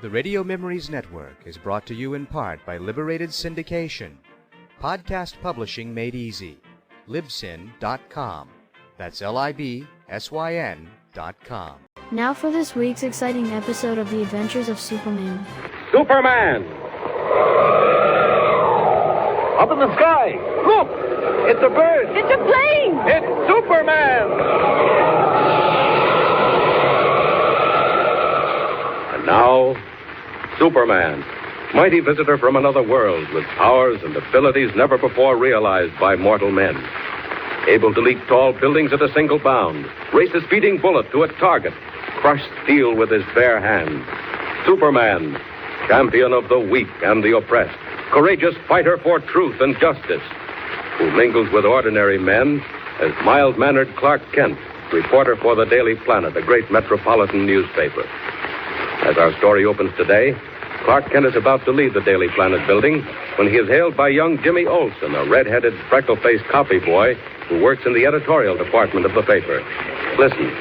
The Radio Memories Network is brought to you in part by Liberated Syndication. Podcast publishing made easy. Libsyn.com. That's Libsyn.com. Now for this week's exciting episode of The Adventures of Superman. Superman! Up in the sky! Look! It's a bird! It's a plane! It's Superman! And now, Superman, mighty visitor from another world with powers and abilities never before realized by mortal men. Able to leap tall buildings at a single bound, race a speeding bullet to a target, crush steel with his bare hands. Superman, champion of the weak and the oppressed, courageous fighter for truth and justice, who mingles with ordinary men as mild-mannered Clark Kent, reporter for the Daily Planet, a great metropolitan newspaper. As our story opens today, Clark Kent is about to leave the Daily Planet building when he is hailed by young Jimmy Olsen, a red-headed, freckle-faced copy boy who works in the editorial department of the paper. Listen.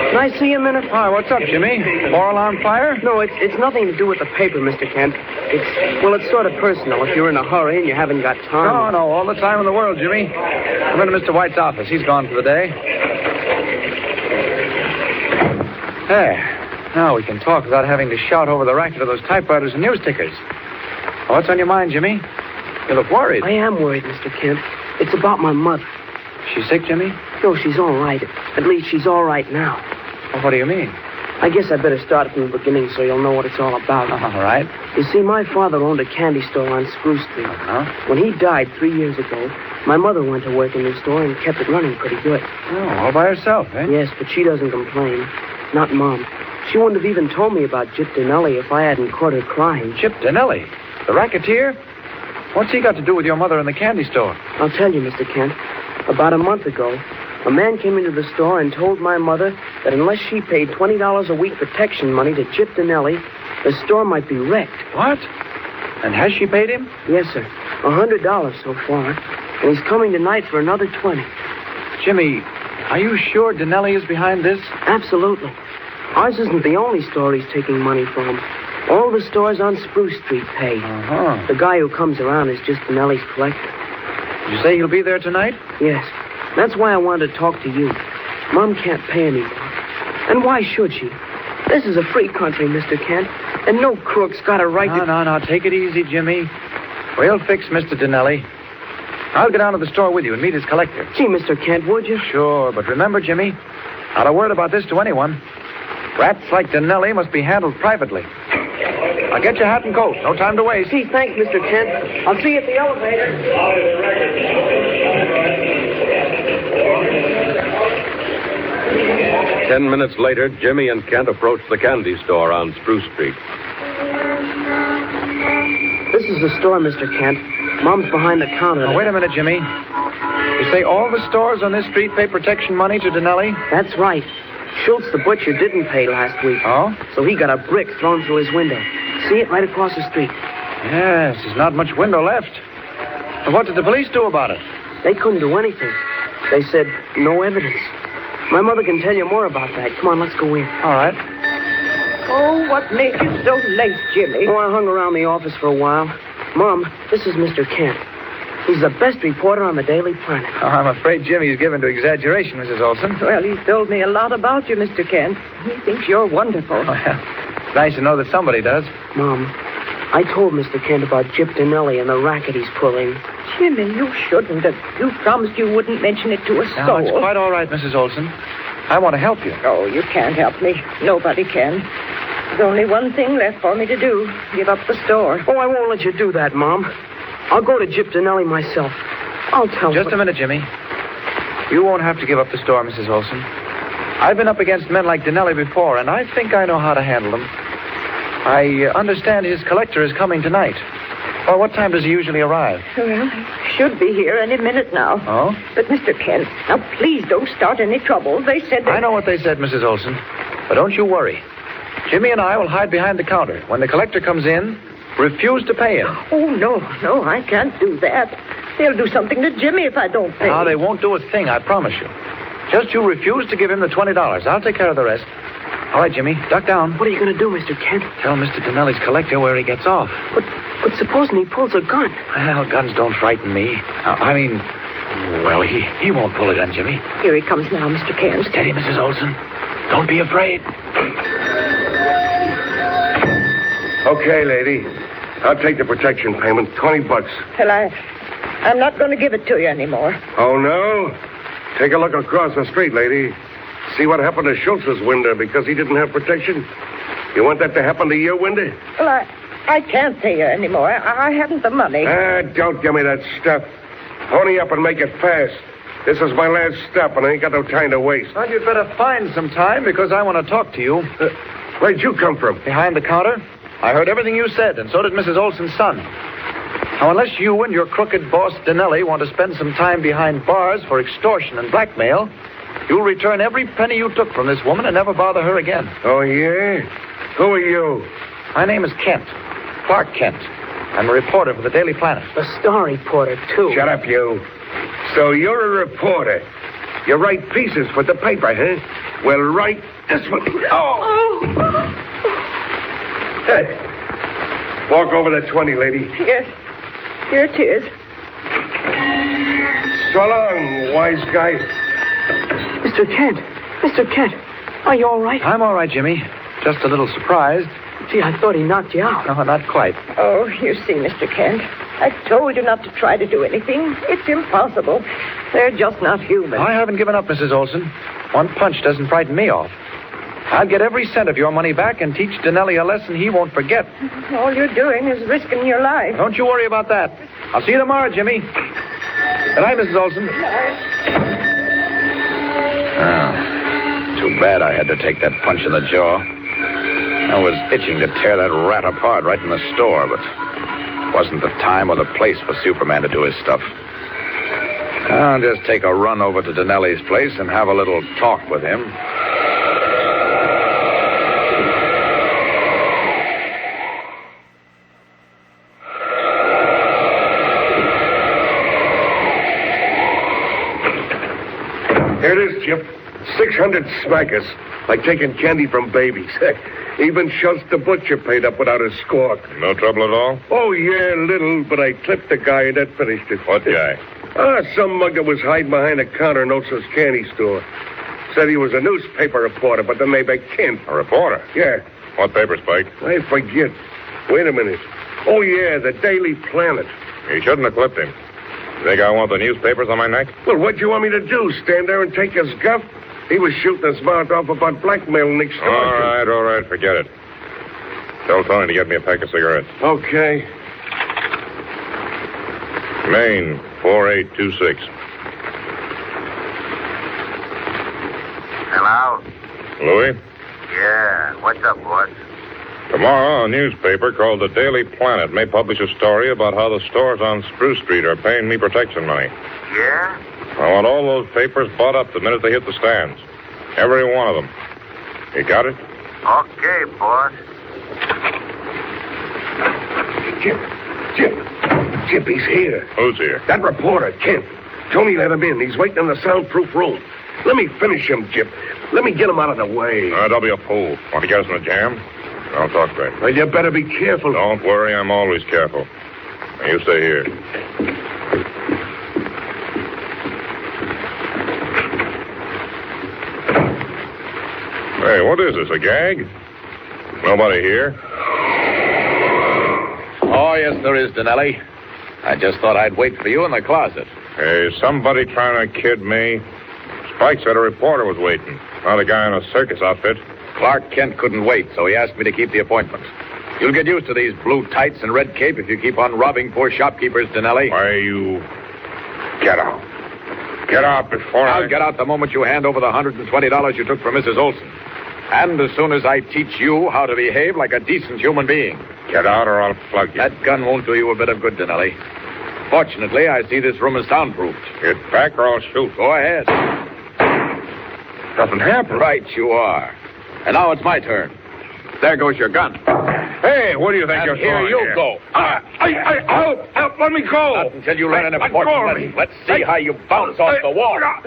Can I see you a minute? Hi, what's up, Jimmy? Oil on fire? No, it's nothing to do with the paper, Mr. Kent. It's sort of personal if you're in a hurry and you haven't got time. No, all the time in the world, Jimmy. Come into Mr. White's office. He's gone for the day. There. Now we can talk without having to shout over the racket of those typewriters and news tickers. What's on your mind, Jimmy? You look worried. I am worried, Mr. Kent. It's about my mother. She's sick, Jimmy? No, she's all right. At least she's all right now. Well, what do you mean? I guess I better start from the beginning so you'll know what it's all about. All right. You see, my father owned a candy store on Spruce Street. Uh-huh. When he died 3 years ago, my mother went to work in the store and kept it running pretty good. Oh, all by herself, eh? Yes, but she doesn't complain. Not Mom. She wouldn't have even told me about Gyp Dinelli if I hadn't caught her crying. Gyp Dinelli? The racketeer? What's he got to do with your mother in the candy store? I'll tell you, Mr. Kent. About a month ago, a man came into the store and told my mother that unless she paid $20 a week protection money to Gyp Dinelli, the store might be wrecked. What? And has she paid him? Yes, sir. $100 so far. And he's coming tonight for another 20. Jimmy, are you sure Dinelli is behind this? Absolutely. Ours isn't the only store he's taking money from. All the stores on Spruce Street pay. Uh-huh. The guy who comes around is just Dinelli's collector. Did you say he'll be there tonight? Yes. That's why I wanted to talk to you. Mom can't pay anything. And why should she? This is a free country, Mr. Kent, and no crook's got a right to... No. Take it easy, Jimmy. We'll fix Mr. Dinelli. I'll get down to the store with you and meet his collector. Gee, Mr. Kent, would you? Sure, but remember, Jimmy, not a word about this to anyone. Rats like Dinelli must be handled privately. I'll get your hat and coat. No time to waste. Gee, thanks, Mr. Kent. I'll see you at the elevator. 10 minutes later, Jimmy and Kent approached the candy store on Spruce Street. This is the store, Mr. Kent. Mom's behind the counter. Now, wait a minute, Jimmy. You say all the stores on this street pay protection money to Dinelli? That's right. Schultz, the butcher, didn't pay last week. Oh? So he got a brick thrown through his window. See it right across the street? Yes, there's not much window left. And what did the police do about it? They couldn't do anything. They said no evidence. My mother can tell you more about that. Come on, let's go in. All right. Oh, what made you so late, Jimmy? Oh, I hung around the office for a while. Mom, this is Mr. Kent. He's the best reporter on the Daily Planet. Oh, I'm afraid Jimmy's given to exaggeration, Mrs. Olson. Well, he's told me a lot about you, Mr. Kent. He thinks you're wonderful. Oh, yeah. Nice to know that somebody does. Mom, I told Mr. Kent about Gyp Dinelli and the racket he's pulling. Jimmy, you shouldn't have. You promised you wouldn't mention it to a soul. No, it's quite all right, Mrs. Olson. I want to help you. Oh, you can't help me. Nobody can. There's only one thing left for me to do. Give up the store. Oh, I won't let you do that, Mom. I'll go to Gyp Dinelli myself. I'll tell Just a minute, Jimmy. You won't have to give up the store, Mrs. Olson. I've been up against men like Dinelli before, and I think I know how to handle them. I understand his collector is coming tonight. Well, what time does he usually arrive? Well, he should be here any minute now. Oh? But, Mr. Kent, now please don't start any trouble. They said that... I know what they said, Mrs. Olson. But don't you worry. Jimmy and I will hide behind the counter. When the collector comes in, refuse to pay him. Oh, no, I can't do that. They'll do something to Jimmy if I don't pay. Now, they won't do a thing, I promise you. Just you refuse to give him the $20. I'll take care of the rest. All right, Jimmy, duck down. What are you going to do, Mr. Kent? Tell Mr. Dinelli's collector where he gets off. But supposing he pulls a gun? Well, guns don't frighten me. Well, he won't pull a gun, Jimmy. Here he comes now, Mr. Kent. Steady, Mrs. Olson. Don't be afraid. Okay, lady. I'll take the protection payment, $20. Well, I'm not going to give it to you anymore. Oh, no? Take a look across the street, lady. See what happened to Schultz's window because he didn't have protection? You want that to happen to your window? Well, I can't pay you anymore. I haven't the money. Don't give me that stuff. Pony up and make it fast. This is my last step, and I ain't got no time to waste. Well, you'd better find some time because I want to talk to you. Where'd you come from? Behind the counter? I heard everything you said, and so did Mrs. Olson's son. Now, unless you and your crooked boss, Dinelli, want to spend some time behind bars for extortion and blackmail, you'll return every penny you took from this woman and never bother her again. Oh, yeah? Who are you? My name is Kent. Clark Kent. I'm a reporter for the Daily Planet. A star reporter, too. Shut up, you. So you're a reporter. You write pieces for the paper, huh? Well, write this one. Oh! Hey. Walk over the 20, lady. Yes. Here it is. So long, wise guy. Mr. Kent. Mr. Kent. Are you all right? I'm all right, Jimmy. Just a little surprised. Gee, I thought he knocked you out. No, not quite. Oh, you see, Mr. Kent, I told you not to try to do anything. It's impossible. They're just not human. I haven't given up, Mrs. Olson. One punch doesn't frighten me off. I'll get every cent of your money back and teach Dinelli a lesson he won't forget. All you're doing is risking your life. Don't you worry about that. I'll see you tomorrow, Jimmy. Good night, Mrs. Olson. Too bad I had to take that punch in the jaw. I was itching to tear that rat apart right in the store, but it wasn't the time or the place for Superman to do his stuff. I'll just take a run over to Dinelli's place and have a little talk with him. Here it is, Chip. 600 smackers, like taking candy from babies. Even Schultz the butcher paid up without a squawk. No trouble at all? Oh, yeah, little, but I clipped the guy and that finished it. What guy? Some mug that was hiding behind a counter in Olson's candy store. Said he was a newspaper reporter, but then they make Kent. A reporter? Yeah. What paper, Spike? I forget. Wait a minute. Oh, yeah, the Daily Planet. He shouldn't have clipped him. You think I want the newspapers on my neck? Well, what'd you want me to do, stand there and take his guff? He was shooting his mouth off about blackmail and extortion. All right, forget it. Tell Tony to get me a pack of cigarettes. Okay. Maine, 4826. Hello? Louis? Yeah, what's up, boss? Tomorrow, a newspaper called the Daily Planet may publish a story about how the stores on Spruce Street are paying me protection money. Yeah? I want all those papers bought up the minute they hit the stands. Every one of them. You got it? Okay, boss. Chip, he's here. Who's here? That reporter, Kent. Tony let him in. He's waiting in the soundproof room. Let me finish him, Chip. Let me get him out of the way. Don't be a fool. Want to get us in a jam? I'll talk to him. Well, you better be careful. Don't worry, I'm always careful. Now, you stay here. Hey, what is this, a gag? Nobody here? Oh, yes, there is, Dinelli. I just thought I'd wait for you in the closet. Hey, somebody trying to kid me? Spike said a reporter was waiting, not a guy in a circus outfit. Clark Kent couldn't wait, so he asked me to keep the appointment. You'll get used to these blue tights and red cape if you keep on robbing poor shopkeepers, Dinelli. Why, you... Get out. Get out before I'll get out the moment you hand over the $120 you took from Mrs. Olson. And as soon as I teach you how to behave like a decent human being. Get out or I'll plug you. That gun won't do you a bit of good, Dinelli. Fortunately, I see this room is soundproofed. Get back or I'll shoot. Go ahead. Nothing happened. Right you are. And now it's my turn. There goes your gun. Hey, what do you think And you're here doing you go. Help, let me go. Not until you learn an Let go important of me. lesson. Let's see how you bounce off the wall. Not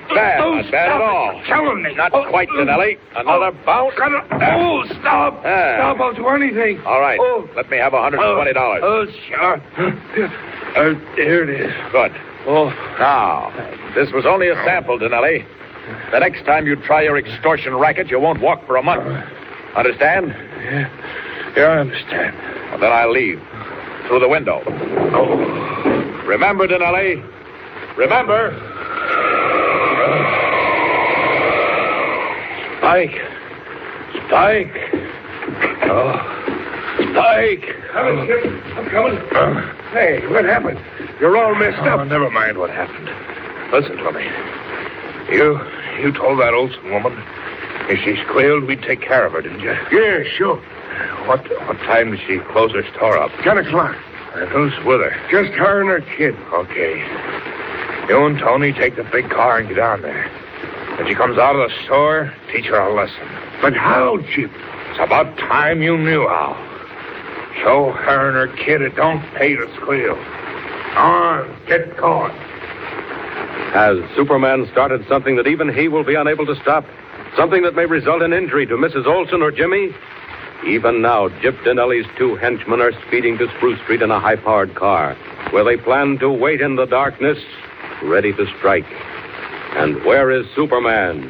bad at all. Killing me. Not quite, Danelli. Another bounce. Stop. Stop, I'll do anything. All right. Let me have $120. Sure. Here it is. Good. Now, this was only a sample, Danelli. The next time you try your extortion racket, you won't walk for a month. Understand? Yeah, I understand. Well, then I'll leave. Through the window. Remember, Danelli. Remember. Spike. Spike. Coming, Chip. I'm coming. Hey, what happened? You're all messed up. Never mind what happened. Listen to me. You told that Olsen woman if she squealed, we'd take care of her, didn't you? Yeah, sure. What time did she close her store up? 10 o'clock. And who's with her? Just her and her kid. Okay. You and Tony take the big car and get on there. When she comes out of the store, teach her a lesson. But how, Chip? It's about time you knew how. Show her and her kid it don't pay to squeal. On, get going. Has Superman started something that even he will be unable to stop? Something that may result in injury to Mrs. Olsen or Jimmy? Even now, Jip Dinelli's two henchmen are speeding to Spruce Street in a high-powered car, where they plan to wait in the darkness, ready to strike. And where is Superman?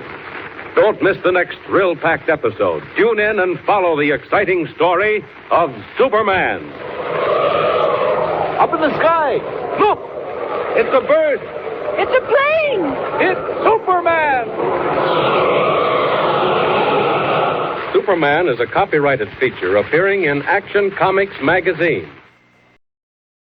Don't miss the next thrill-packed episode. Tune in and follow the exciting story of Superman. Up in the sky. Look! It's a bird. It's a plane! It's Superman! Superman is a copyrighted feature appearing in Action Comics magazine.